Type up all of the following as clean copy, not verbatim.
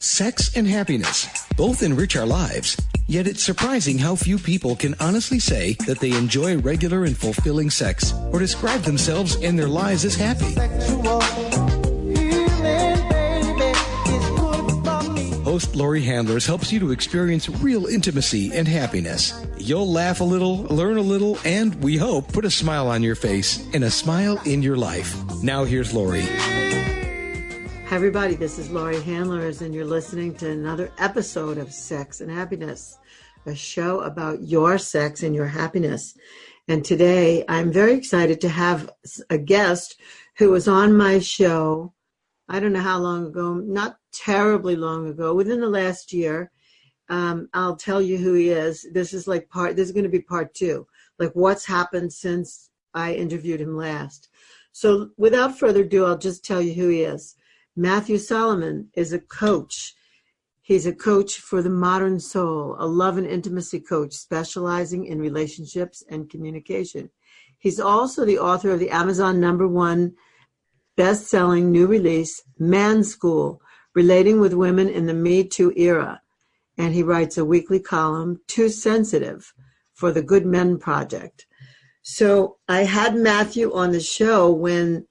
Sex and happiness both enrich our lives, yet it's surprising how few people can honestly say that they enjoy regular and fulfilling sex or describe themselves and their lives as happy. Host Laurie Handlers helps you to experience real intimacy and happiness. You'll laugh a little, learn a little, and we hope put a smile on your face and a smile in your life. Now here's Laurie. Hi everybody, this is Laurie Handlers and you're listening to another episode of Sex and Happiness, a show about your sex and your happiness. And today I'm very excited to have a guest who was on my show, I don't know how long ago, not terribly long ago, within the last year. I'll tell you who he is. This is going to be part two, like what's happened since I interviewed him last. So without further ado, I'll just tell you who he is. Matthew Solomon is a coach. He's a coach for the modern soul, a love and intimacy coach specializing in relationships and communication. He's also the author of the Amazon #1 best-selling new release, Man School, Relating with Women in the Me Too Era. And he writes a weekly column, Too Sensitive, for the Good Men Project. So I had Matthew on the show when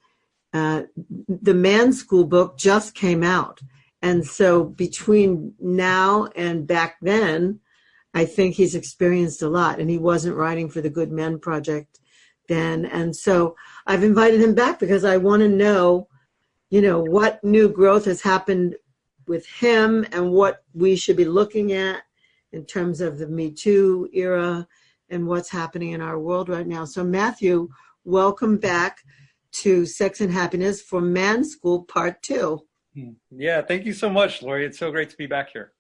the Man School book just came out. And so between now and back then, I think he's experienced a lot. And he wasn't writing for the Good Men Project then. And so I've invited him back because I want to know, what new growth has happened with him and what we should be looking at in terms of the Me Too era and what's happening in our world right now. So Matthew, welcome back to Sex and Happiness for Man School Part 2. Yeah, thank you so much, Laurie. It's so great to be back here.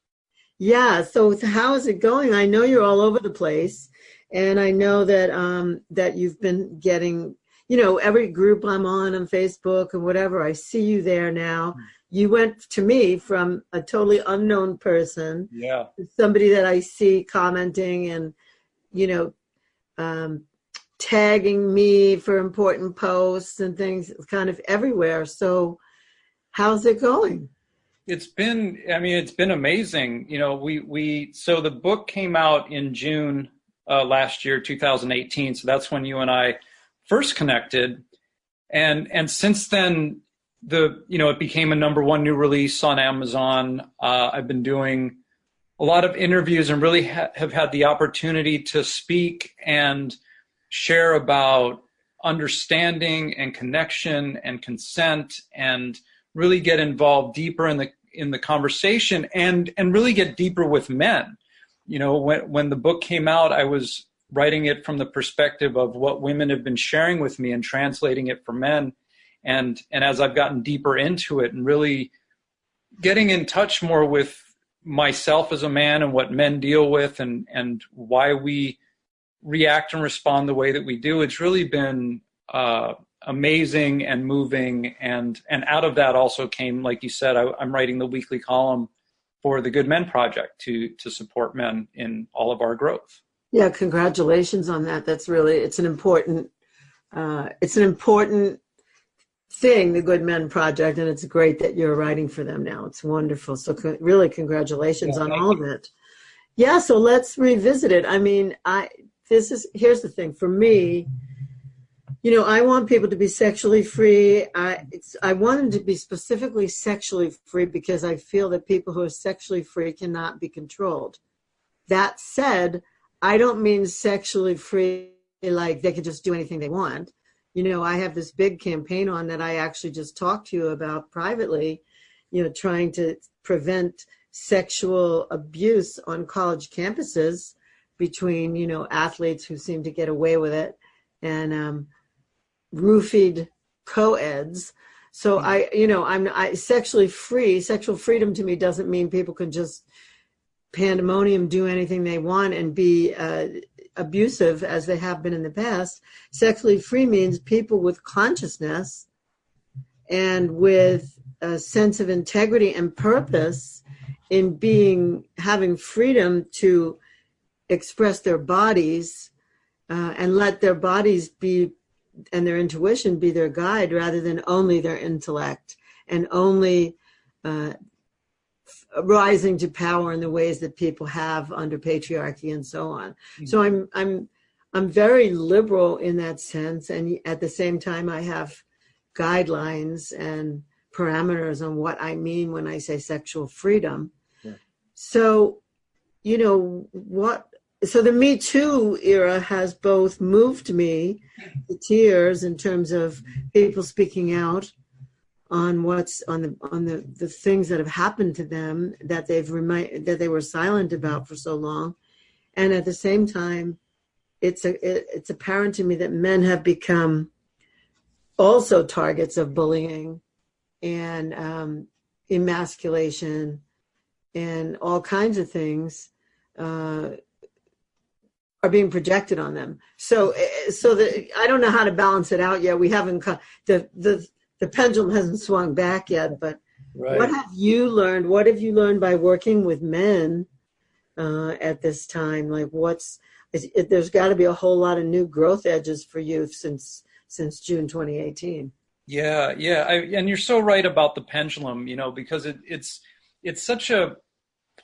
Yeah, so how is it going? I know you're all over the place, and I know that that you've been getting, every group I'm on Facebook and whatever, I see you there now. You went to me from a totally unknown person, to somebody that I see commenting and, tagging me for important posts and things kind of everywhere. So how's it going? It's been amazing. So the book came out in June last year, 2018. So that's when you and I first connected. And since then, it became a #1 new release on Amazon. I've been doing a lot of interviews and really have had the opportunity to speak and share about understanding and connection and consent and really get involved deeper in the conversation and really get deeper with men. When the book came out, I was writing it from the perspective of what women have been sharing with me and translating it for men. And as I've gotten deeper into it and really getting in touch more with myself as a man and what men deal with and why we react and respond the way that we do, it's really been amazing and moving. And out of that also came, like you said, I'm writing the weekly column for the Good Men Project to support men in all of our growth. Yeah, congratulations on that. That's really, it's an important thing, the Good Men Project, and it's great that you're writing for them now. It's wonderful. So really congratulations on all of it. Yeah, so let's revisit it. I mean, here's the thing for me, I want people to be sexually free. I want them to be specifically sexually free because I feel that people who are sexually free cannot be controlled. That said, I don't mean sexually free like they can just do anything they want. I have this big campaign on that I actually just talked to you about privately, trying to prevent sexual abuse on college campuses between, athletes who seem to get away with it and roofied co-eds. So I'm sexually free. Sexual freedom to me doesn't mean people can just pandemonium, do anything they want and be abusive as they have been in the past. Sexually free means people with consciousness and with a sense of integrity and purpose in having freedom to express their bodies and let their bodies be and their intuition be their guide rather than only their intellect and only rising to power in the ways that people have under patriarchy and so on. Mm-hmm. So I'm very liberal in that sense, and at the same time I have guidelines and parameters on what I mean when I say sexual freedom. Yeah. So, so the Me Too era has both moved me to tears in terms of people speaking out on what's on the things that have happened to them that that they were silent about for so long, and at the same time, it's apparent to me that men have become also targets of bullying and emasculation and all kinds of things are being projected on them. So that I don't know how to balance it out yet. We haven't the pendulum hasn't swung back yet, but right. What have you learned? What have you learned by working with men at this time? Like there's got to be a whole lot of new growth edges for you since June 2018. Yeah. And you're so right about the pendulum, because it's such a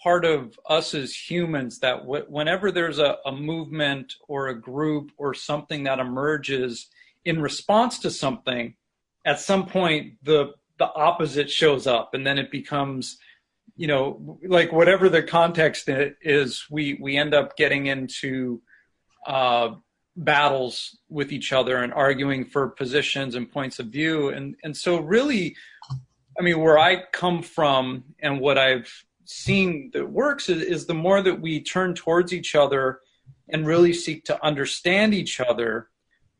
part of us as humans that whenever there's a movement or a group or something that emerges in response to something, at some point the opposite shows up, and then it becomes, like whatever the context is, we end up getting into battles with each other and arguing for positions and points of view. And so really, where I come from and what I've seen that works is the more that we turn towards each other and really seek to understand each other,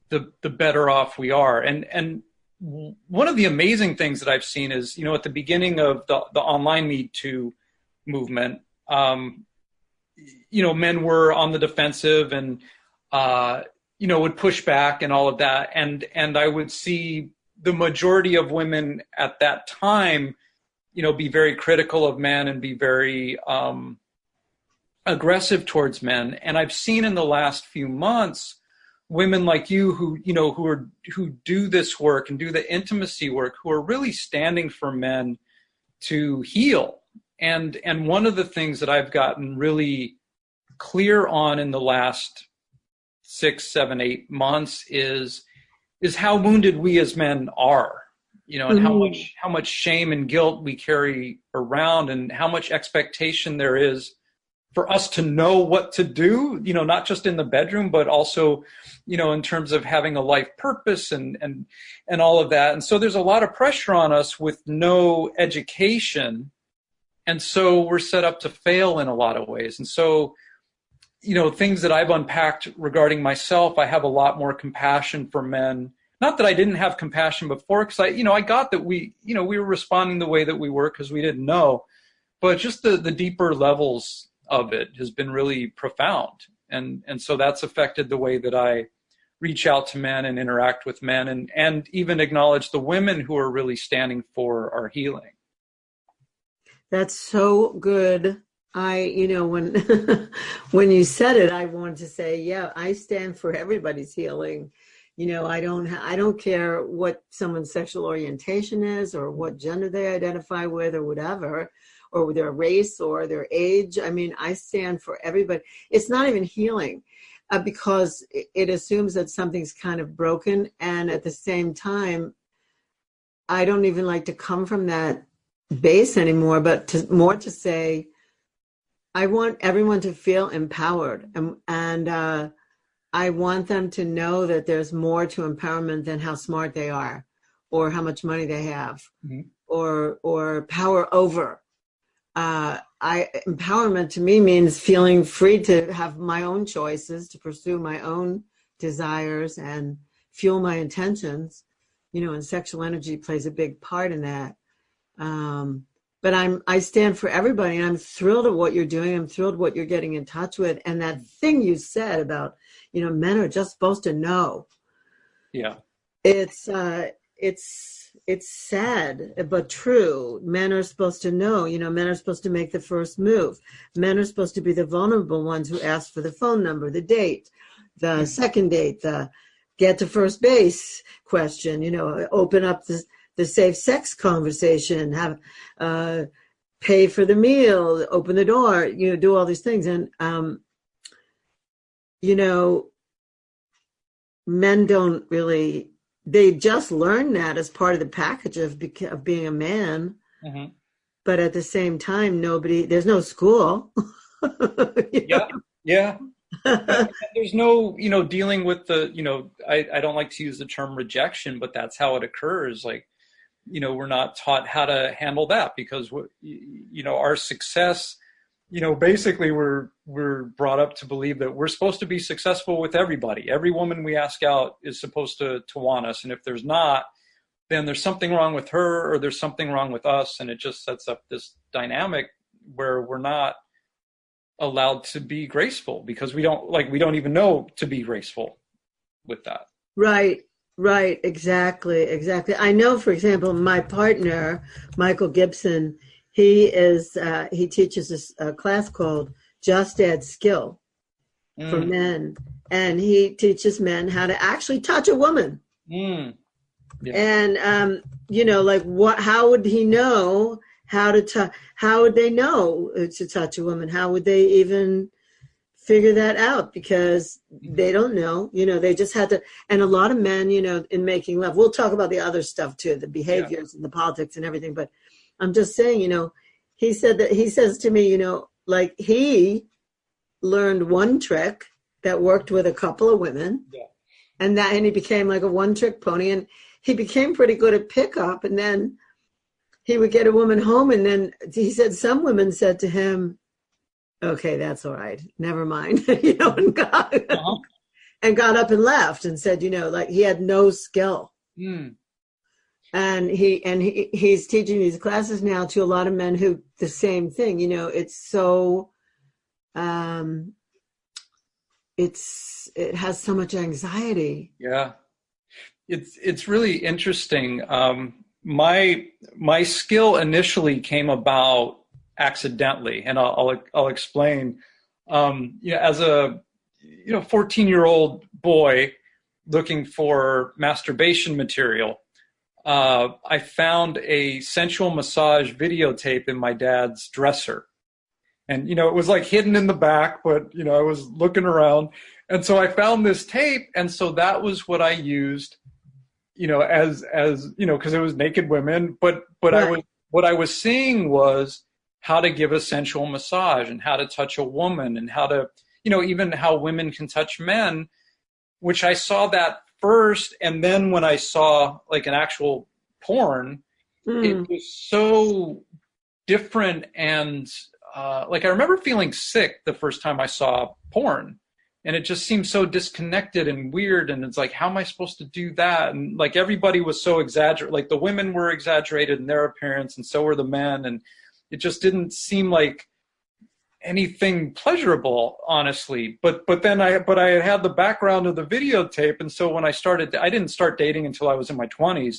the better off we are. And one of the amazing things that I've seen is, at the beginning of the online Me Too movement, men were on the defensive and, would push back and all of that. And I would see the majority of women at that time, be very critical of men and be very aggressive towards men. And I've seen in the last few months women like you who do this work and do the intimacy work, who are really standing for men to heal. And one of the things that I've gotten really clear on in the last 6, 7, 8 months is how wounded we as men are, and how much shame and guilt we carry around, and how much expectation there is for us to know what to do, not just in the bedroom, but also, in terms of having a life purpose and all of that. And so there's a lot of pressure on us with no education. And so we're set up to fail in a lot of ways. And so, things that I've unpacked regarding myself, I have a lot more compassion for men. Not that I didn't have compassion before, because I got that we were responding the way that we were because we didn't know, but just the deeper levels of it has been really profound. And so that's affected the way that I reach out to men and interact with men and even acknowledge the women who are really standing for our healing. That's so good. When when you said it, I wanted to say, yeah, I stand for everybody's healing. I don't care what someone's sexual orientation is or what gender they identify with or whatever, or their race or their age. I stand for everybody. It's not even healing because it assumes that something's kind of broken. And at the same time, I don't even like to come from that base anymore, but more to say, I want everyone to feel empowered. And I want them to know that there's more to empowerment than how smart they are or how much money they have, mm-hmm. or power over. Empowerment to me means feeling free to have my own choices, to pursue my own desires and fuel my intentions, and sexual energy plays a big part in that. But I stand for everybody, and I'm thrilled at what you're doing. I'm thrilled what you're getting in touch with. And that thing you said about, men are just supposed to know. Yeah. It's sad, but true. Men are supposed to know, men are supposed to make the first move. Men are supposed to be the vulnerable ones who ask for the phone number, the date, the second date, the get to first base question, open up the safe sex conversation, have, pay for the meal, open the door, do all these things. And, men don't really, they just learn that as part of the package of being a man. Mm-hmm. But at the same time, there's no school. Yeah. There's no, dealing with the, I don't like to use the term rejection, but that's how it occurs. Like, we're not taught how to handle that because, our success, basically we're brought up to believe that we're supposed to be successful with everybody. Every woman we ask out is supposed to want us. And if there's not, then there's something wrong with her or there's something wrong with us. And it just sets up this dynamic where we're not allowed to be graceful because we don't even know to be graceful with that. Right. Exactly. I know, for example, my partner, Michael Gibson, he teaches a class called Just Add Skill for men. And he teaches men how to actually touch a woman. Yeah. And, how would he know how would they know to touch a woman? How would they even figure that out? Because they don't know, they just had to, and a lot of men, in making love, we'll talk about the other stuff too, the behaviors and the politics and everything. But I'm just saying, he says to me, he learned one trick that worked with a couple of women and he became like a one-trick pony, and he became pretty good at pickup. And then he would get a woman home, and then he said some women said to him, okay, that's all right, never mind, and got up and left and said, he had no skill. And he's teaching these classes now to a lot of men who the same thing, it's so, it has so much anxiety. Yeah. It's really interesting. My skill initially came about accidentally, and I'll explain. As a 14-year-old boy looking for masturbation material, I found a sensual massage videotape in my dad's dresser, and it was like hidden in the back, but I was looking around, and so I found this tape, and so that was what I used. As because it was naked women, but right. What I was seeing was how to give a sensual massage and how to touch a woman and how to, even how women can touch men, which I saw that first. And then when I saw like an actual porn, it was so different. And I remember feeling sick the first time I saw porn. And it just seemed so disconnected and weird. And it's like, how am I supposed to do that? And like everybody was so exaggerated. Like the women were exaggerated in their appearance, and so were the men. And it just didn't seem like anything pleasurable, honestly. But then I had the background of the videotape. And so when I didn't start dating until I was in my 20s.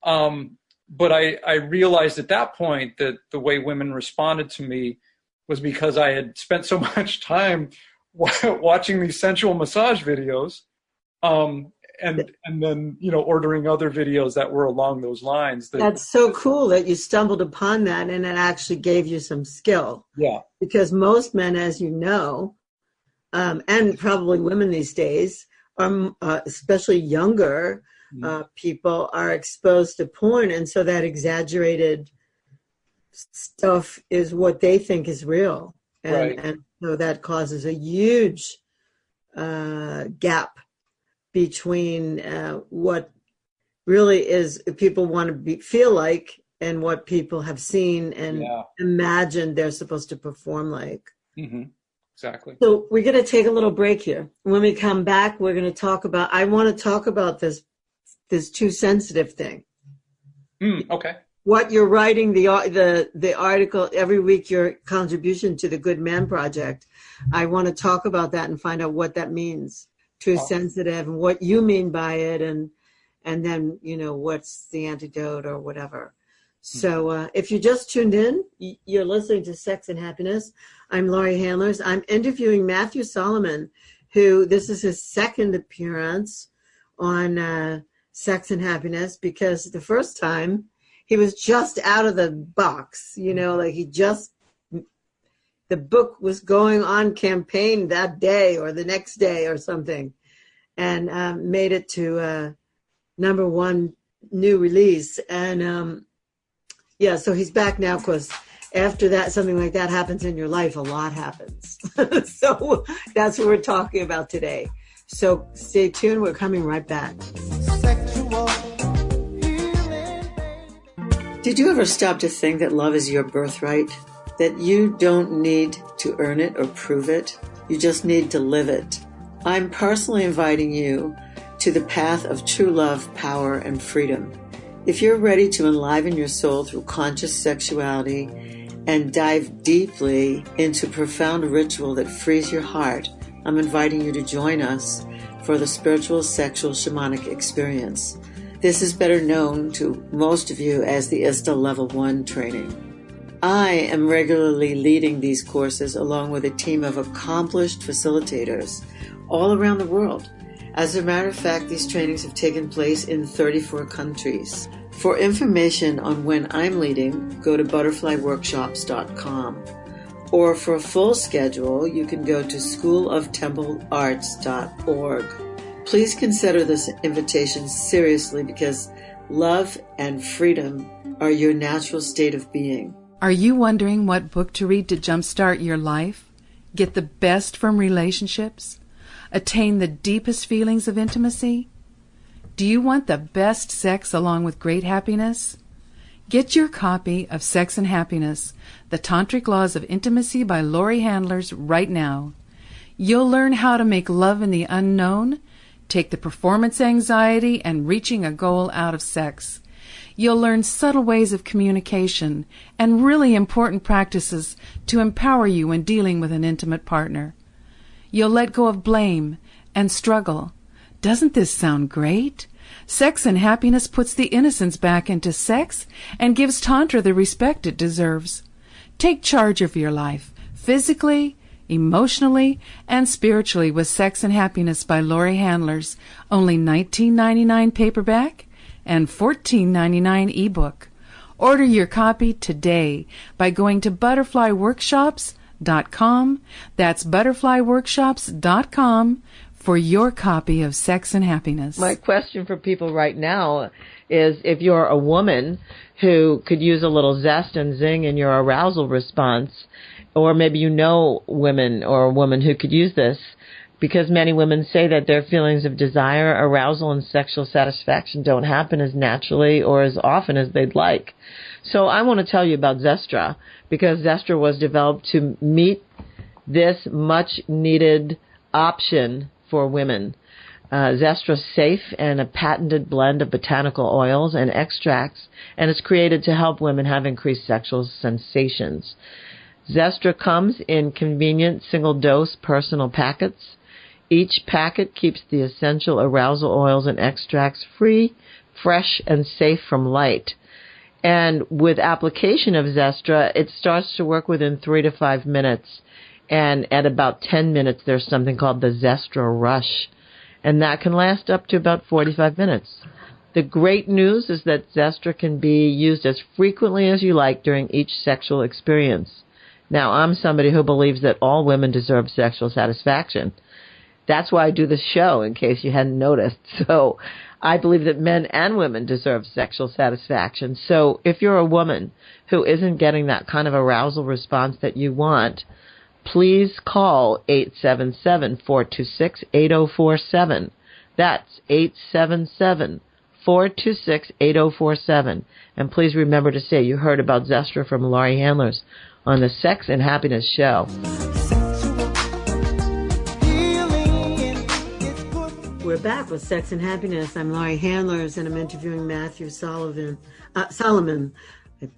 But I realized at that point that the way women responded to me was because I had spent so much time watching these sensual massage videos, and then ordering other videos that were along those lines. That's so cool that you stumbled upon that, and it actually gave you some skill. Yeah, because most men, as you know, and probably women these days, especially younger people, are exposed to porn, and so that exaggerated stuff is what they think is real. And so that causes a huge gap between what really is people want to feel like and what people have seen and imagined they're supposed to perform like. Mm-hmm. Exactly. So we're going to take a little break here. When we come back, we're going to talk about, I want to talk about this too sensitive thing. Okay. What you're writing, the article every week, your contribution to the Good Man Project. I want to talk about that and find out what that means, too sensitive, and what you mean by it, and then what's the antidote or whatever. So if you just tuned in, you're listening to Sex and Happiness. I'm Laurie Handlers. I'm interviewing Matthew Solomon, who this is his second appearance on Sex and Happiness, because the first time he was just out of the box, like the book was going on campaign that day or the next day or something, and made it to number one new release. And so he's back now, because after that, something like that happens in your life, a lot happens. So that's what we're talking about today. So stay tuned. We're coming right back. Did you ever stop to think that love is your birthright? That you don't need to earn it or prove it? You just need to live it. I'm personally inviting you to the path of true love, power, and freedom. If you're ready to enliven your soul through conscious sexuality and dive deeply into profound ritual that frees your heart, I'm inviting you to join us for the Spiritual Sexual Shamanic Experience. This is better known to most of you as the ISTA Level 1 training. I am regularly leading these courses along with a team of accomplished facilitators all around the world. As a matter of fact, these trainings have taken place in 34 countries. For information on when I'm leading, go to butterflyworkshops.com. Or for a full schedule, you can go to schooloftemplearts.org. Please consider this invitation seriously, because love and freedom are your natural state of being. Are you wondering what book to read to jumpstart your life? Get the best from relationships? Attain the deepest feelings of intimacy? Do you want the best sex along with great happiness? Get your copy of Sex and Happiness, The Tantric Laws of Intimacy by Laurie Handlers right now. You'll learn how to make love in the unknown, take the performance anxiety and reaching a goal out of sex. You'll learn subtle ways of communication and really important practices to empower you when dealing with an intimate partner. You'll let go of blame and struggle. Doesn't this sound great? Sex and Happiness puts the innocence back into sex and gives Tantra the respect it deserves. Take charge of your life, physically, emotionally, and spiritually with Sex and Happiness by Laurie Handlers, only $19.99 paperback and $14.99 ebook. Order your copy today by going to butterflyworkshops.com. That's butterflyworkshops.com for your copy of Sex and Happiness. My question for people right now is, if you're a woman who could use a little zest and zing in your arousal response, or maybe you know women or a woman who could use this, because many women say that their feelings of desire, arousal, and sexual satisfaction don't happen as naturally or as often as they'd like. So I want to tell you about Zestra, because Zestra was developed to meet this much-needed option for women. Zestra's safe and a patented blend of botanical oils and extracts, and it's created to help women have increased sexual sensations. Zestra comes in convenient single-dose personal packets. Each packet keeps the essential arousal oils and extracts free, fresh, and safe from light. And with application of Zestra, it starts to work within 3 to 5 minutes. And at about 10 minutes, there's something called the Zestra Rush. And that can last up to about 45 minutes. The great news is that Zestra can be used as frequently as you like during each sexual experience. Now, I'm somebody who believes that all women deserve sexual satisfaction. That's why I do this show, in case you hadn't noticed. So I believe that men and women deserve sexual satisfaction. So if you're a woman who isn't getting that kind of arousal response that you want, please call 877-426-8047. That's 877-426-8047. And please remember to say you heard about Zestra from Laurie Handlers on the Sex and Happiness Show. We're back with Sex and Happiness. I'm Laurie Handlers, and I'm interviewing Matthew Solomon. I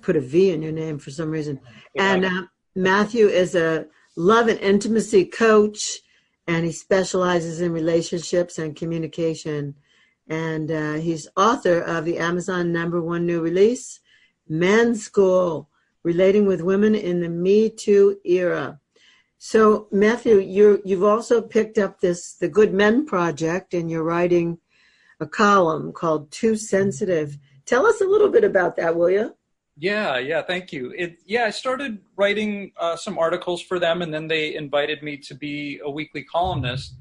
put a V in your name for some reason. And Matthew is a love and intimacy coach, and he specializes in relationships and communication. And he's author of the Amazon #1 new release, Men's School, Relating with Women in the Me Too Era. So, Matthew, you've also picked up the Good Men Project, and you're writing a column called Too Sensitive, Tell us a little bit about that, will you? Yeah, thank you. I started writing some articles for them, and then they invited me to be a weekly columnist.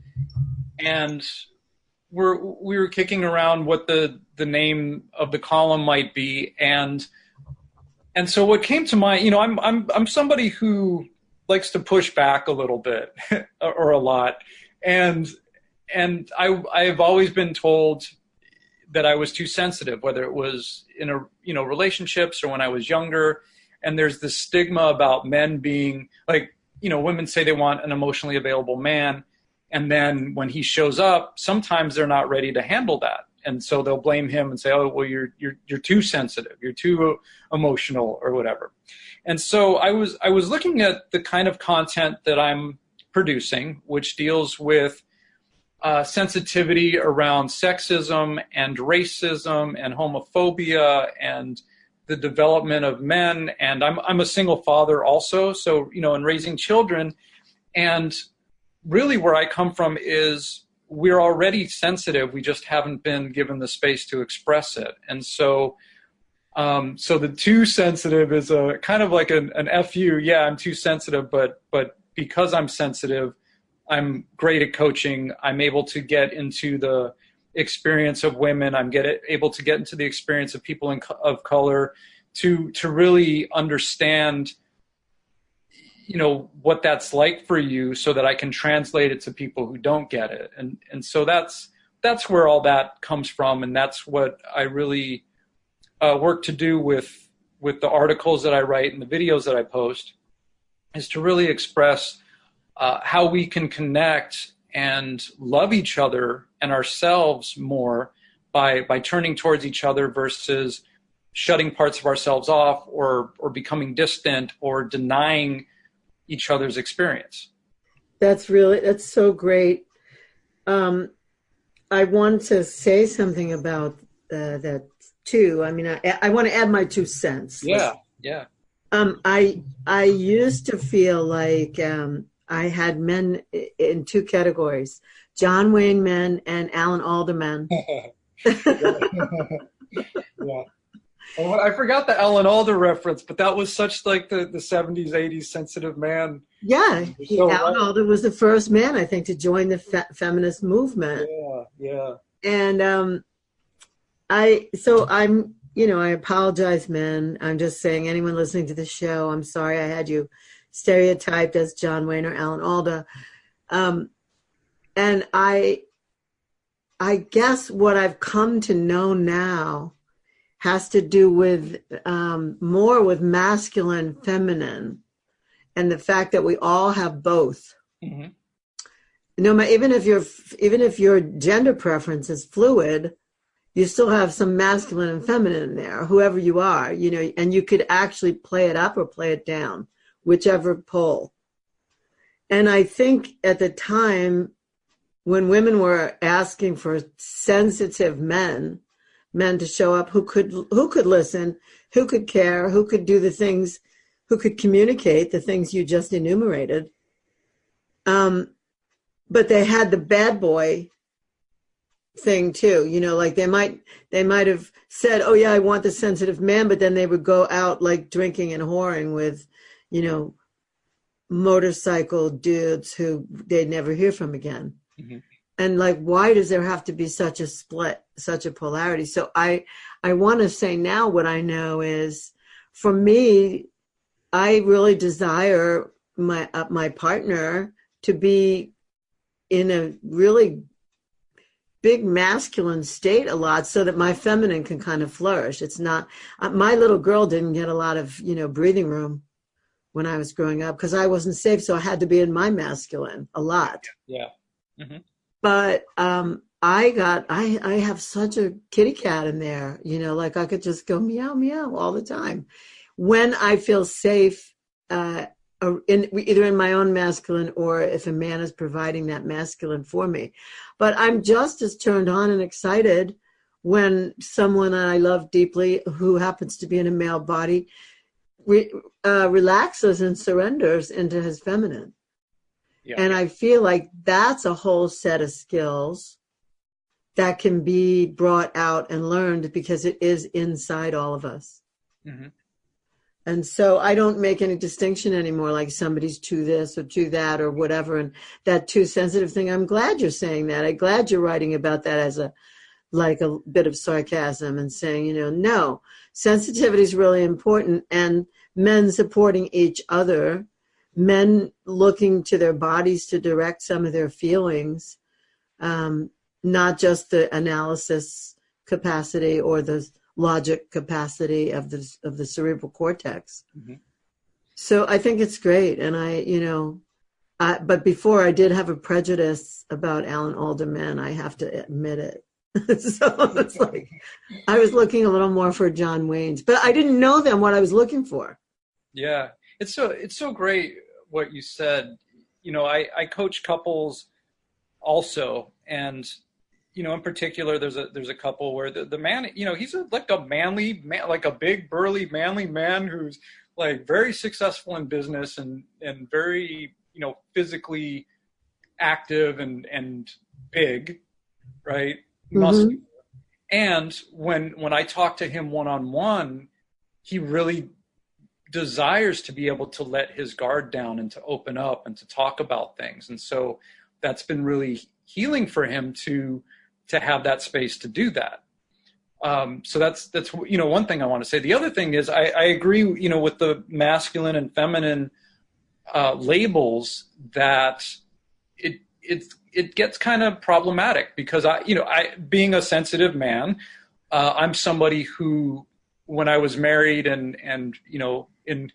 And we were kicking around what the name of the column might be, and so what came to mind, I'm somebody who likes to push back a little bit or a lot, and I've always been told that I was too sensitive, whether it was in relationships or when I was younger. And there's this stigma about men being like, women say they want an emotionally available man, and then when he shows up, sometimes they're not ready to handle that, and so they'll blame him and say, "Oh, well, you're too sensitive, you're too emotional, or whatever." And so I was looking at the kind of content that I'm producing, which deals with sensitivity around sexism and racism and homophobia and the development of men. And I'm a single father also, so in raising children. And really where I come from is we're already sensitive, we just haven't been given the space to express it. And so the too sensitive is a kind of like an FU. Yeah, I'm too sensitive, but because I'm sensitive, I'm great at coaching. I'm able to get into the experience of women. I'm able to get into the experience of people of color to really understand, what that's like for you, so that I can translate it to people who don't get it. And so that's where all that comes from, and that's what I really work to do with the articles that I write and the videos that I post, is to really express how we can connect and love each other and ourselves more by turning towards each other versus shutting parts of ourselves off or becoming distant or denying each other's experience. That's so great. I want to say something about that too. I mean, I want to add my 2 cents. Yeah. I used to feel like I had men in 2 categories: John Wayne men and Alan Alda men. Yeah. Oh, I forgot the Alan Alda reference, but that was such like the 70s, 80s sensitive man. Yeah, Alan Alda was the first man, I think, to join the feminist movement. Yeah. And I apologize, men. I'm just saying, anyone listening to the show, I'm sorry I had you stereotyped as John Wayne or Alan Alda. And I guess what I've come to know now has to do with more with masculine, feminine, and the fact that we all have both. Mm-hmm. Even if your gender preference is fluid, you still have some masculine and feminine in there, whoever you are, and you could actually play it up or play it down, whichever pole. And I think at the time when women were asking for sensitive men to show up who could listen, who could care, who could do the things, who could communicate the things you just enumerated. But they had the bad boy thing too, like they might have said, "Oh yeah, I want the sensitive man," but then they would go out like drinking and whoring with, motorcycle dudes who they'd never hear from again. Mm-hmm. And like, why does there have to be such a split, such a polarity? So I want to say now what I know is, for me, I really desire my partner to be in a really big masculine state a lot, so that my feminine can kind of flourish. It's not, my little girl didn't get a lot of, breathing room when I was growing up because I wasn't safe. So I had to be in my masculine a lot. Yeah. Mm-hmm. But I have such a kitty cat in there, like I could just go meow, meow all the time. When I feel safe, either in my own masculine or if a man is providing that masculine for me. But I'm just as turned on and excited when someone I love deeply, who happens to be in a male body, relaxes and surrenders into his feminine. Yeah. And I feel like that's a whole set of skills that can be brought out and learned because it is inside all of us. Mm-hmm. And so I don't make any distinction anymore, like somebody's to this or to that or whatever. And that too sensitive thing, I'm glad you're saying that. I'm glad you're writing about that as a bit of sarcasm and saying, no, sensitivity is really important, and men supporting each other, men looking to their bodies to direct some of their feelings, not just the analysis capacity or the logic capacity of the cerebral cortex. Mm-hmm. So I think it's great. And but before I did have a prejudice about Alan Alda men, I have to admit it. So it's like, I was looking a little more for John Wayne's, but I didn't know then what I was looking for. Yeah. It's so great what you said. I coach couples also, and in particular, there's a couple where the man, he's like a manly man, like a big, burly, manly man who's like very successful in business and very, physically active and big, right? Muscular. Mm-hmm. And when I talk to him one-on-one, he really desires to be able to let his guard down and to open up and to talk about things. And so that's been really healing for him to have that space to do that. So that's one thing I want to say. The other thing is I agree, with the masculine and feminine labels, that it gets kind of problematic because I being a sensitive man, I'm somebody who, when I was married and in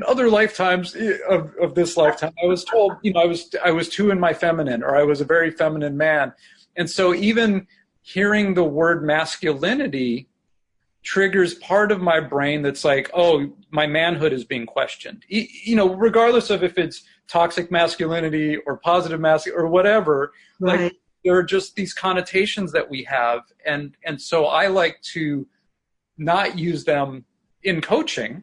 other lifetimes of this lifetime, I was told, I was too in my feminine, or I was a very feminine man. And so even hearing the word masculinity triggers part of my brain that's like, oh, my manhood is being questioned. Regardless of if it's toxic masculinity or positive masculinity or whatever, right. Like there are just these connotations that we have. And so I like to not use them in coaching.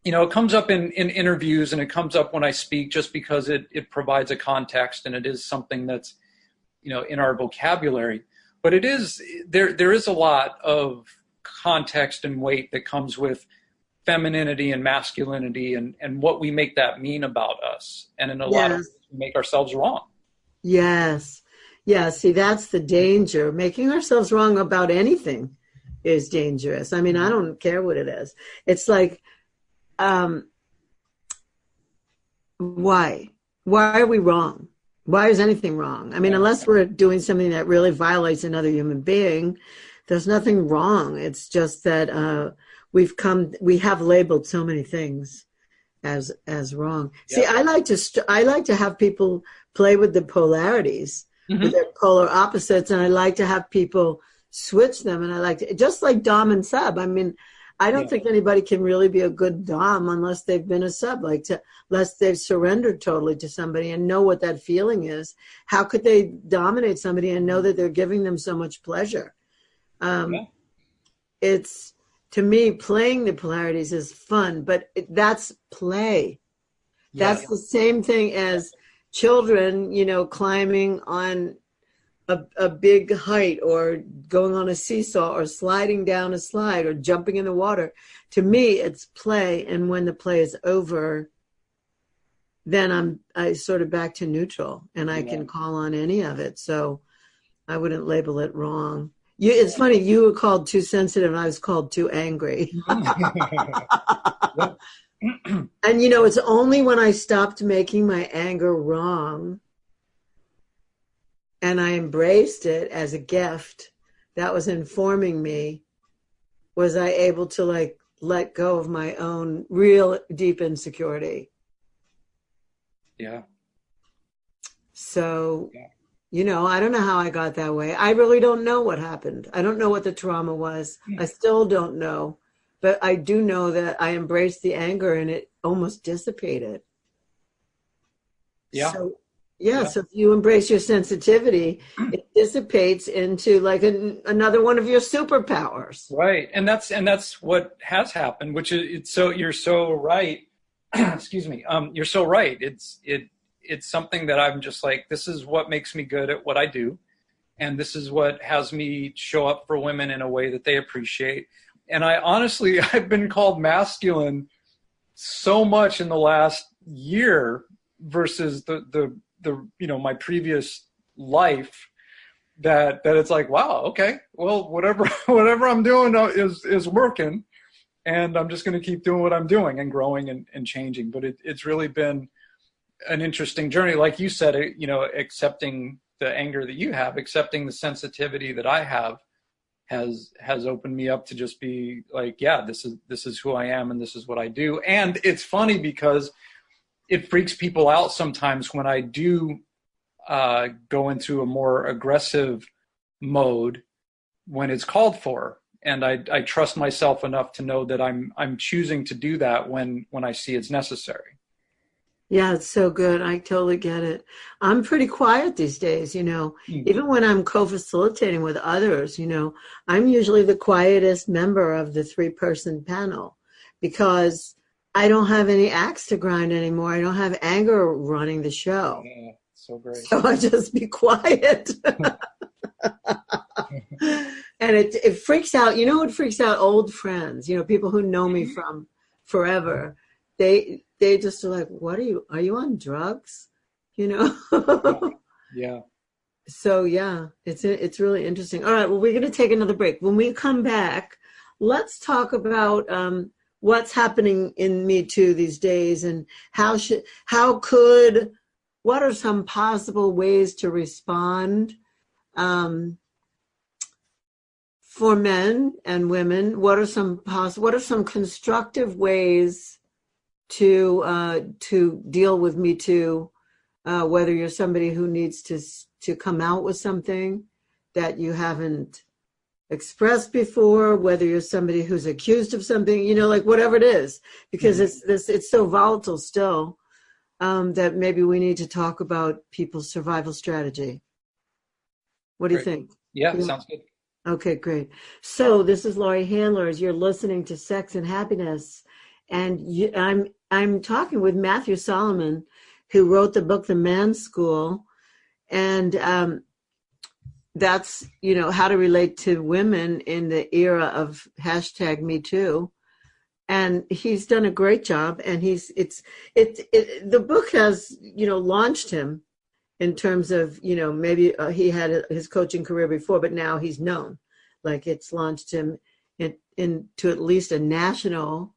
It comes up in interviews, and it comes up when I speak, just because it provides a context, and it is something that's, in our vocabulary. But it is, there is a lot of context and weight that comes with femininity and masculinity and what we make that mean about us. And in a lot of ways, we make ourselves wrong. Yes. Yeah. See, that's the danger. Making ourselves wrong about anything is dangerous. I mean, I don't care what it is. It's like, why are we wrong? Why is anything wrong? I mean, unless we're doing something that really violates another human being, there's nothing wrong. It's just that we have labeled so many things as wrong. Yeah. See, I like to have people play with the polarities, mm-hmm. with their polar opposites, and I like to have people switch them. And I like to, just like Dom and Sub. I mean, I don't think anybody can really be a good Dom unless they've been a sub, unless they've surrendered totally to somebody and know what that feeling is. How could they dominate somebody and know that they're giving them so much pleasure? It's, to me, playing the polarities is fun, but that's play. That's the same thing as children, climbing on a big height, or going on a seesaw, or sliding down a slide, or jumping in the water. To me, it's play. And when the play is over, then I sort of back to neutral, and I can call on any of it. So I wouldn't label it wrong. It's funny, you were called too sensitive, and I was called too angry. And it's only when I stopped making my anger wrong and I embraced it as a gift that was informing me, was I able to let go of my own real deep insecurity. Yeah. So, I don't know how I got that way. I really don't know what happened. I don't know what the trauma was. I still don't know. But I do know that I embraced the anger and it almost dissipated. Yeah. So if you embrace your sensitivity, it dissipates into like another one of your superpowers. Right. And that's what has happened, which is, you're so right. Excuse me. You're so right. It's something that I'm just like, this is what makes me good at what I do. And this is what has me show up for women in a way that they appreciate. And I've been called masculine so much in the last year versus the my previous life that it's like, wow, okay, well, whatever I'm doing is working, and I'm just going to keep doing what I'm doing and growing and changing. But it's really been an interesting journey. Like you said, accepting the anger that you have, accepting the sensitivity that I have has opened me up to just be like, yeah, this is who I am and this is what I do. And it's funny because it freaks people out sometimes when I do go into a more aggressive mode when it's called for. And I trust myself enough to know that I'm choosing to do that when I see it's necessary. Yeah, it's so good. I totally get it. I'm pretty quiet these days, even when I'm co-facilitating with others, I'm usually the quietest member of the 3-person panel because I don't have any axe to grind anymore. I don't have anger running the show. Yeah, so great. So I just be quiet. And it freaks out. It freaks out old friends, people who know me from forever. They just are like, are you on drugs? Yeah. So yeah, it's really interesting. All right. Well, we're going to take another break. When we come back, let's talk about, what's happening in Me Too these days and what are some possible ways to respond, for men and women? What are some constructive ways to deal with Me Too, whether you're somebody who needs to come out with something that you haven't expressed before, whether you're somebody who's accused of something, like whatever it is, because it's so volatile still, that maybe we need to talk about people's survival strategy. What do you think? Yeah, sounds good. Okay, great. So this is Laurie Handler. As you're listening to Sex and Happiness, and I'm talking with Matthew Solomon, who wrote the book The Man's School, and that's how to relate to women in the era of #MeToo, and he's done a great job. And the book has launched him in terms of maybe he had his coaching career before, but now he's known, like it's launched him into at least a national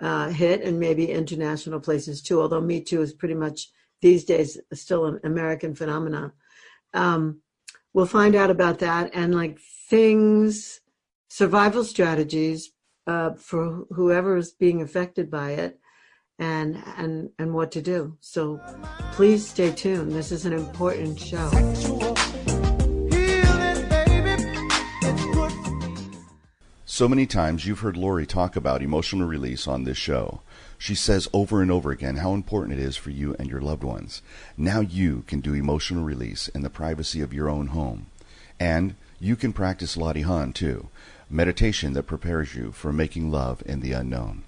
hit and maybe international places too, although Me Too is pretty much these days still an American phenomenon. We'll find out about that and survival strategies for whoever is being affected by it and what to do. So please stay tuned. This is an important show. So many times you've heard Laurie talk about emotional release on this show. She says over and over again how important it is for you and your loved ones. Now you can do emotional release in the privacy of your own home. And you can practice Lottie Han too, meditation that prepares you for making love in the unknown.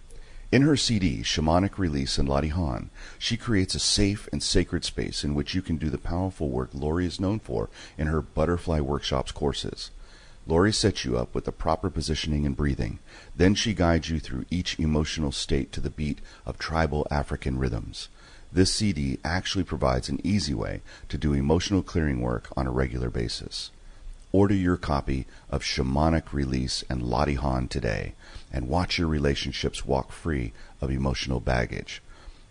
In her CD, Shamanic Release and Lottie Han, she creates a safe and sacred space in which you can do the powerful work Laurie is known for in her Butterfly Workshops courses. Laurie sets you up with the proper positioning and breathing. Then she guides you through each emotional state to the beat of tribal African rhythms. This CD actually provides an easy way to do emotional clearing work on a regular basis. Order your copy of Shamanic Release and Lottie Han today and watch your relationships walk free of emotional baggage.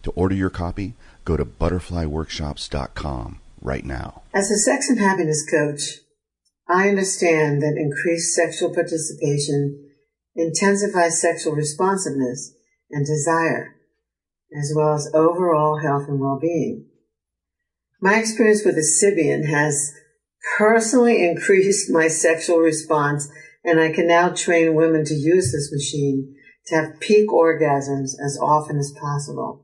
To order your copy, go to butterflyworkshops.com right now. As a sex and happiness coach, I understand that increased sexual participation intensifies sexual responsiveness and desire, as well as overall health and well-being. My experience with the Sybian has personally increased my sexual response, and I can now train women to use this machine to have peak orgasms as often as possible.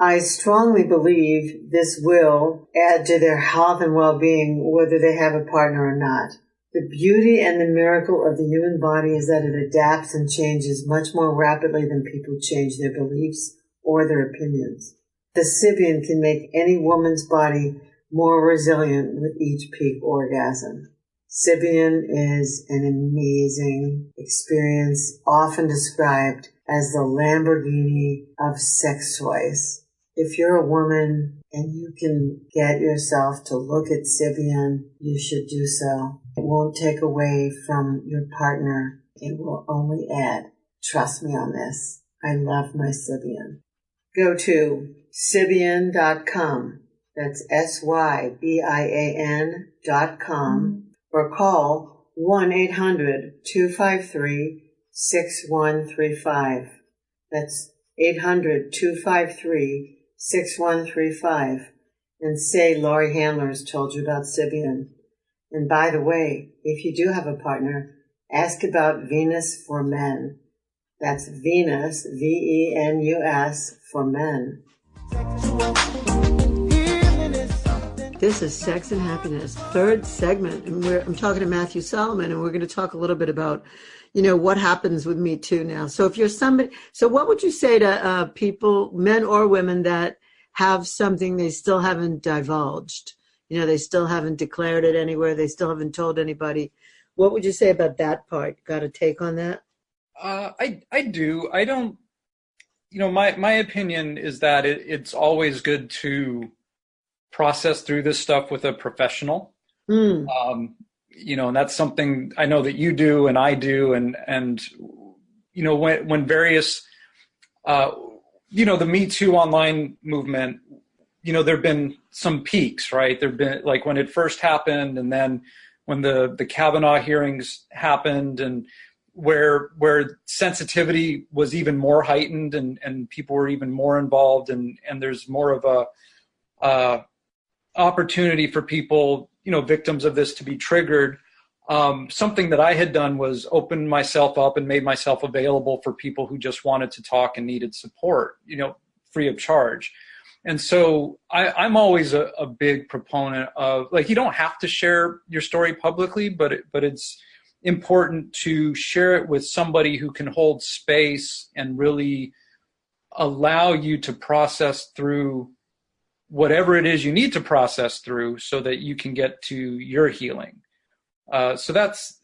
I strongly believe this will add to their health and well-being whether they have a partner or not. The beauty and the miracle of the human body is that it adapts and changes much more rapidly than people change their beliefs or their opinions. The Sybian can make any woman's body more resilient with each peak orgasm. Sybian is an amazing experience, often described as the Lamborghini of sex toys. If you're a woman and you can get yourself to look at Sybian, you should do so. It won't take away from your partner. It will only add. Trust me on this. I love my Sybian. Go to Sybian.com. That's SYBIAN.com, or call 1-800-253-6135. That's 800-253-6135. And say Laurie Handlers told you about Sybian. And by the way, if you do have a partner, ask about Venus for Men. That's Venus, Venus, for men. This is Sex and Happiness, third segment, and I'm talking to Matthew Solomon, and we're going to talk a little bit about, what happens with Me Too now. So if you're somebody, so what would you say to people, men or women, that have something they still haven't divulged? They still haven't declared it anywhere. They still haven't told anybody. What would you say about that part? Got a take on that? I do. I don't, my opinion is that it's always good to process through this stuff with a professional. And that's something I know that you do and I do. And when various, the Me Too online movement, there've been some peaks, right? There've been, like, when it first happened, and then when the Kavanaugh hearings happened, and where sensitivity was even more heightened, and people were even more involved, and there's more of a opportunity for people, victims of this, to be triggered. Something that I had done was open myself up and made myself available for people who just wanted to talk and needed support, free of charge. And so I'm always a big proponent of, like, you don't have to share your story publicly, but it's important to share it with somebody who can hold space and really allow you to process through whatever it is you need to process through, so that you can get to your healing. So that's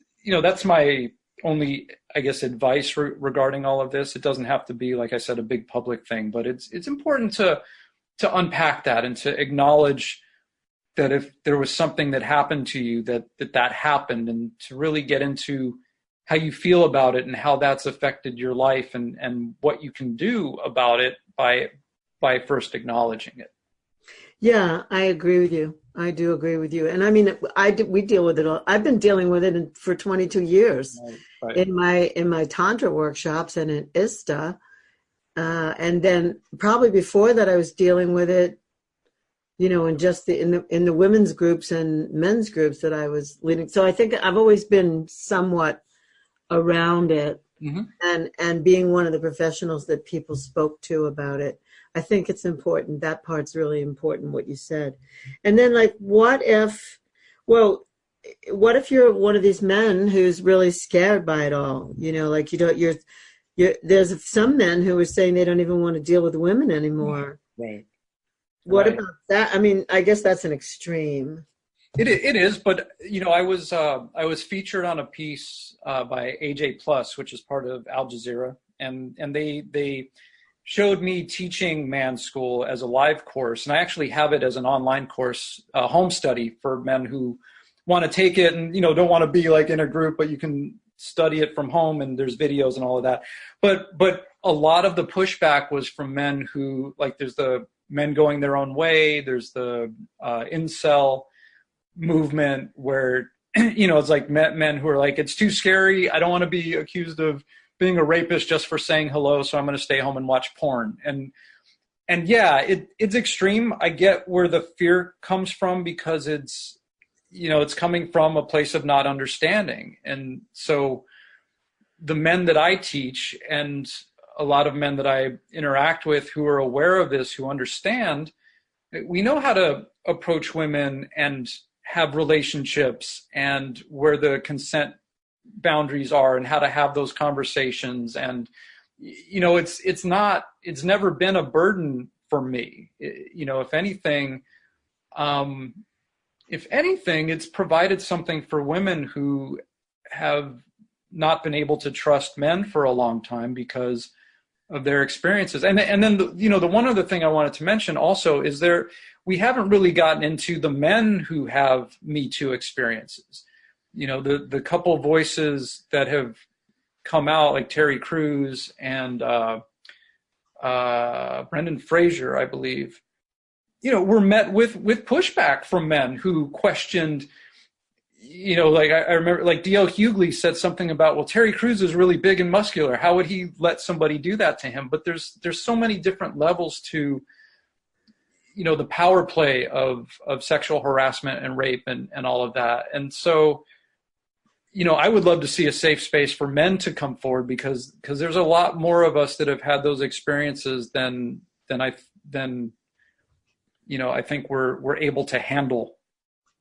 my only, I guess, advice regarding all of this. It doesn't have to be, like I said, a big public thing, but it's important to unpack that and to acknowledge that if there was something that happened to you, that happened, and to really get into how you feel about it and how that's affected your life, and what you can do about it by first acknowledging it. Yeah, I agree with you. I do agree with you. And I mean, we deal with it all. I've been dealing with it for 22 years right. in my Tantra workshops and in ISTA. And then probably before that, I was dealing with it, in just in the women's groups and men's groups that I was leading. So I think I've always been somewhat around it, and being one of the professionals that people spoke to about it. I think it's important. That part's really important, what you said. And then, like, what if you're one of these men who's really scared by it all? Like, there's some men who are saying they don't even want to deal with women anymore. Right. What about that? I mean, I guess that's an extreme. It is, but I was featured on a piece by AJ Plus, which is part of Al Jazeera, and they showed me teaching Man School as a live course, and I actually have it as an online course, home study for men who want to take it and don't want to be like in a group, but you can study it from home, and there's videos and all of that. But a lot of the pushback was from men who, like, there's the men going their own way, there's the incel movement where it's like men who are like, it's too scary, I don't want to be accused of being a rapist just for saying hello, so I'm going to stay home and watch porn. And yeah, it's extreme. I get where the fear comes from, because it's coming from a place of not understanding. And so the men that I teach, and a lot of men that I interact with who are aware of this, who understand, we know how to approach women and have relationships, and where the consent boundaries are, and how to have those conversations. And it's never been a burden for me. If anything, if anything, it's provided something for women who have not been able to trust men for a long time because of their experiences. And then the one other thing I wanted to mention also is we haven't really gotten into the men who have Me Too experiences. The couple voices that have come out, like Terry Crews and Brendan Fraser, I believe, were met with pushback from men who questioned, like I remember, like D.L. Hughley said something about, well, Terry Crews is really big and muscular. How would he let somebody do that to him? But there's so many different levels to, the power play of sexual harassment and rape and all of that. And so, I would love to see a safe space for men to come forward because there's a lot more of us that have had those experiences than I think we're able to handle.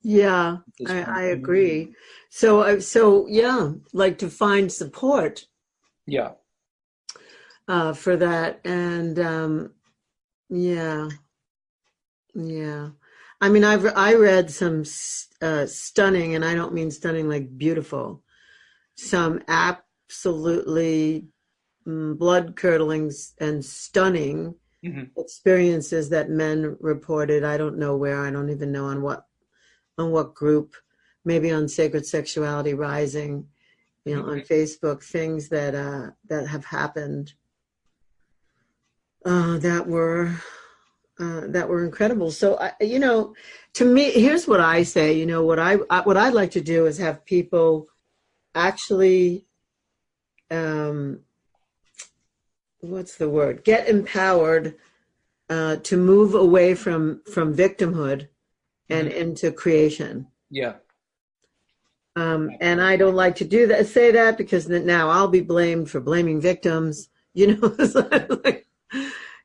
Yeah, I agree. So yeah, like to find support. Yeah. For that. And yeah. I mean, I read some stunning, and I don't mean stunning like beautiful, some absolutely blood-curdling and stunning experiences that men reported. I don't know where. I don't even know on what group. Maybe on Sacred Sexuality Rising, on Facebook. Things that have happened that were incredible. So to me, here's what I say. What I'd like to do is have people actually, what's the word? Get empowered to move away from victimhood and into creation. Yeah. And I don't like to say that because now I'll be blamed for blaming victims.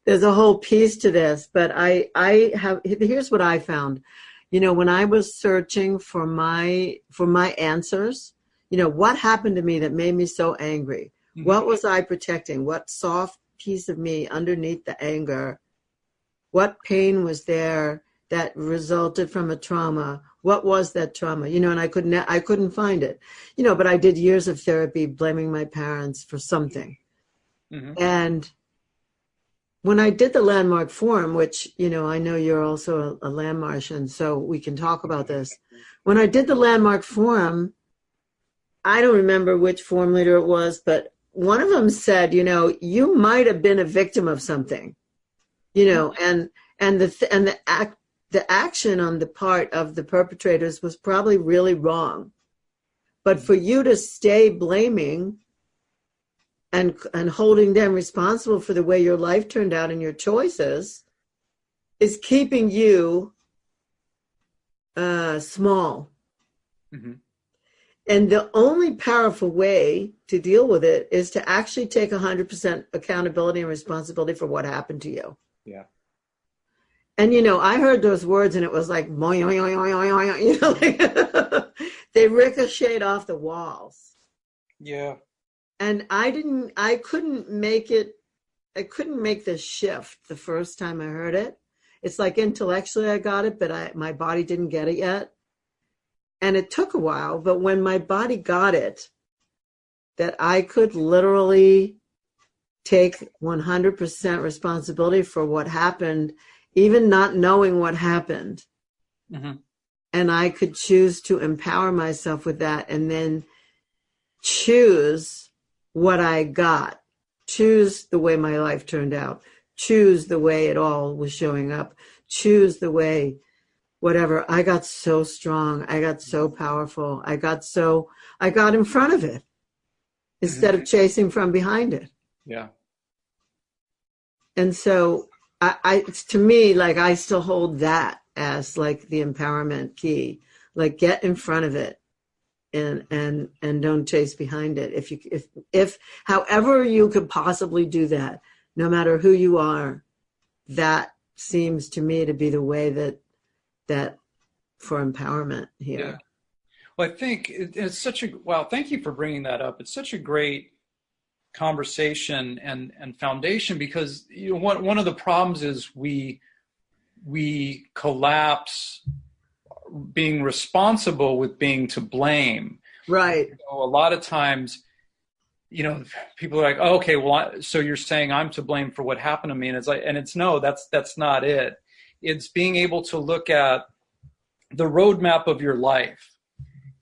There's a whole piece to this, but here's what I found. When I was searching for my answers, what happened to me that made me so angry? What was I protecting? What soft piece of me underneath the anger? What pain was there that resulted from a trauma? What was that trauma? And I couldn't find it. But I did years of therapy blaming my parents for something. And when I did the Landmark Forum, which, I know you're also a Landmartian, so we can talk about this. When I did the Landmark Forum, I don't remember which forum leader it was, but one of them said, you might have been a victim of something, and the action on the part of the perpetrators was probably really wrong. But for you to stay blaming and holding them responsible for the way your life turned out and your choices is keeping you small. And the only powerful way to deal with it is to actually take 100% accountability and responsibility for what happened to you. Yeah. And, I heard those words and it was like, they ricocheted off the walls. Yeah. And I couldn't make the shift the first time I heard it. It's like intellectually I got it, but my body didn't get it yet. And it took a while, but when my body got it, that I could literally take 100% responsibility for what happened, even not knowing what happened. And I could choose to empower myself with that and then choose what I got, choose the way my life turned out, choose the way it all was showing up, choose the way, whatever. I got so strong. I got so powerful. I got in front of it instead of chasing from behind it. Yeah. And so to me, like, I still hold that as like the empowerment key, like get in front of it. And don't chase behind it. If however you could possibly do that, no matter who you are, that seems to me to be the way that for empowerment here. Yeah. Well, I think it's thank you for bringing that up. It's such a great conversation and foundation because one of the problems is we collapse being responsible with being to blame. Right. So a lot of times, people are like, oh, okay, well, so you're saying I'm to blame for what happened to me. And no, that's not it. It's being able to look at the roadmap of your life.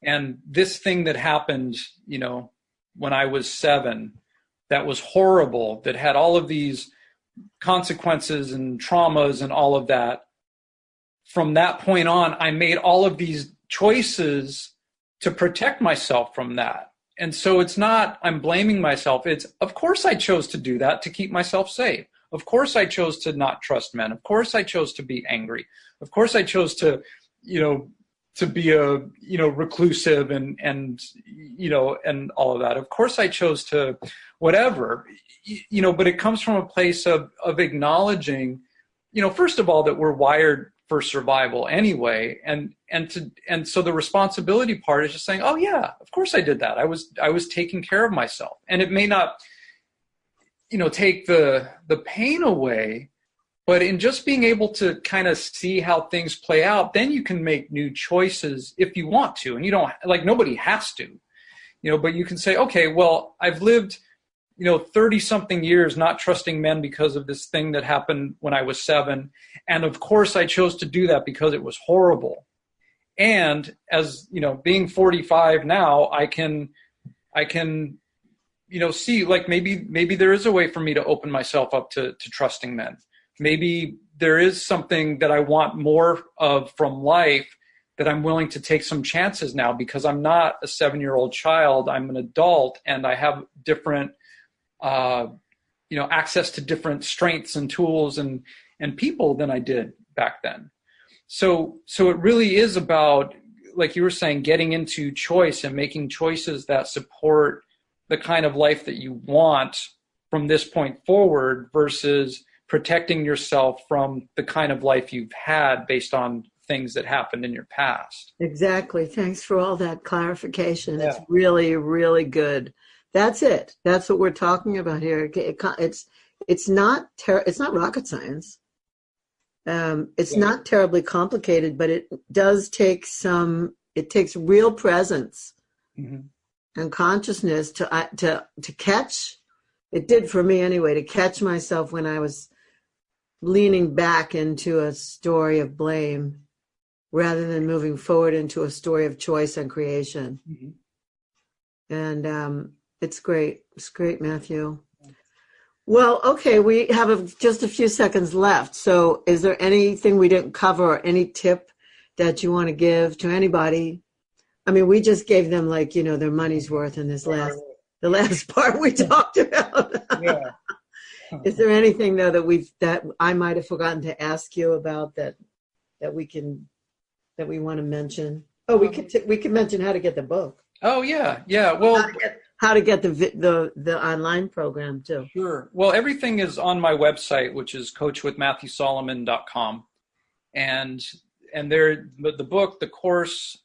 And this thing that happened, when I was 7, that was horrible, that had all of these consequences and traumas and all of that. From that point on, I made all of these choices to protect myself from that. And so it's not, I'm blaming myself. It's, of course I chose to do that to keep myself safe. Of course I chose to not trust men. Of course I chose to be angry. Of course I chose to, to be reclusive and all of that. Of course I chose to whatever, but it comes from a place of acknowledging, first of all, that we're wired for survival anyway. And so the responsibility part is just saying, oh yeah, of course I did that. I was taking care of myself. And it may not, take the pain away, but in just being able to kind of see how things play out, then you can make new choices if you want to. And you don't, nobody has to, but you can say, okay, well, I've lived, 30 something years not trusting men because of this thing that happened when I was 7. And of course I chose to do that because it was horrible. And as, being 45 now, I can, see maybe there is a way for me to open myself up to trusting men. Maybe there is something that I want more of from life, that I'm willing to take some chances now because I'm not a 7-year-old child. I'm an adult and I have different, access to different strengths and tools and people than I did back then. So it really is about, like you were saying, getting into choice and making choices that support the kind of life that you want from this point forward versus protecting yourself from the kind of life you've had based on things that happened in your past. Exactly. Thanks for all that clarification. Yeah. It's really, really good. That's it. That's what we're talking about here. It's not rocket science. It's not terribly complicated, but it does take it takes real presence and consciousness to catch. It did for me anyway, to catch myself when I was leaning back into a story of blame rather than moving forward into a story of choice and creation. And it's great. It's great, Matthew. Well, okay, we have just a few seconds left. So is there anything we didn't cover or any tip that you want to give to anybody? I mean, we just gave them their money's worth in the last part we talked about. Yeah. Is there anything though that I might have forgotten to ask you about that we want to mention? Oh, we could mention how to get the book. Oh yeah. Well, how to get the online program too. Sure. Well, everything is on my website, which is coachwithmatthewsolomon.com, and there the book, the course,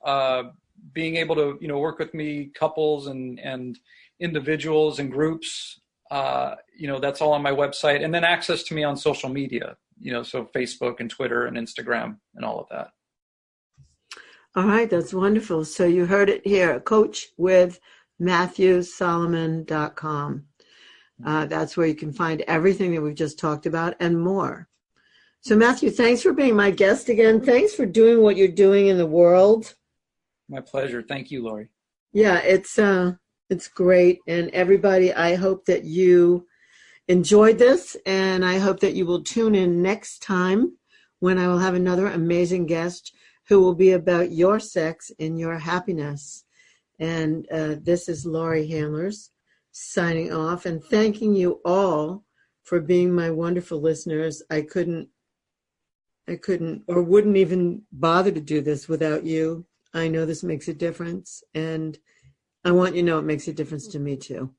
being able to work with me, couples and individuals and groups. That's all on my website, and then access to me on social media, so Facebook and Twitter and Instagram and all of that. All right. That's wonderful. So you heard it here, coachwithmatthewsolomon.com. That's where you can find everything that we've just talked about and more. So Matthew, thanks for being my guest again. Thanks for doing what you're doing in the world. My pleasure. Thank you, Lori. Yeah, it's great. And everybody, I hope that you enjoyed this, and I hope that you will tune in next time when I will have another amazing guest who will be about your sex and your happiness. And this is Lori Handlers signing off and thanking you all for being my wonderful listeners. I couldn't or wouldn't even bother to do this without you. I know this makes a difference, and I want you to know it makes a difference to me too.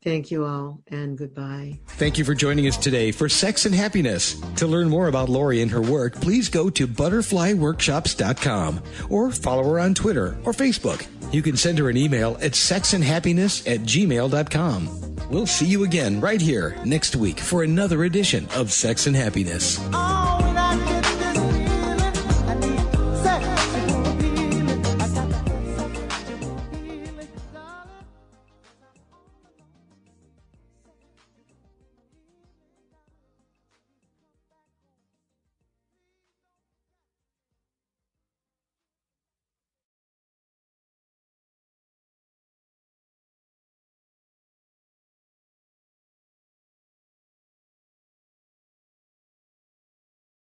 Thank you all, and goodbye. Thank you for joining us today for Sex and Happiness. To learn more about Lori and her work, please go to butterflyworkshops.com or follow her on Twitter or Facebook. You can send her an email at sexandhappiness@gmail.com. We'll see you again right here next week for another edition of Sex and Happiness.